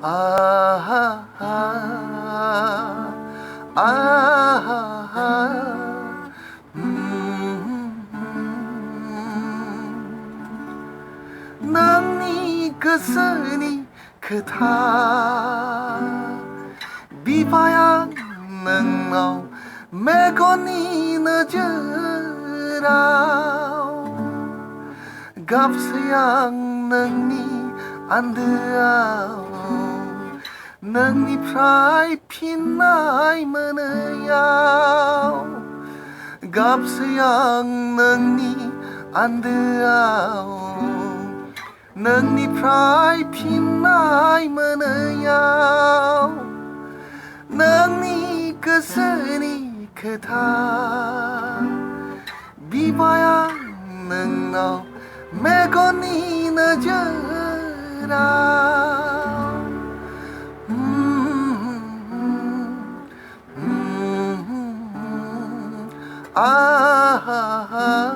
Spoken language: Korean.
아하 아하 낭니 그스니 그다 비바양 능노 매고니 늦으라 갑스양 능니 안드아오 능니 프라이 핀나이 머느야오 갑스양 능니 안드아오 능니 프라이 핀나이 머느야오 능니 그스니 그다 비바야 능노 매고니 늦으라 아하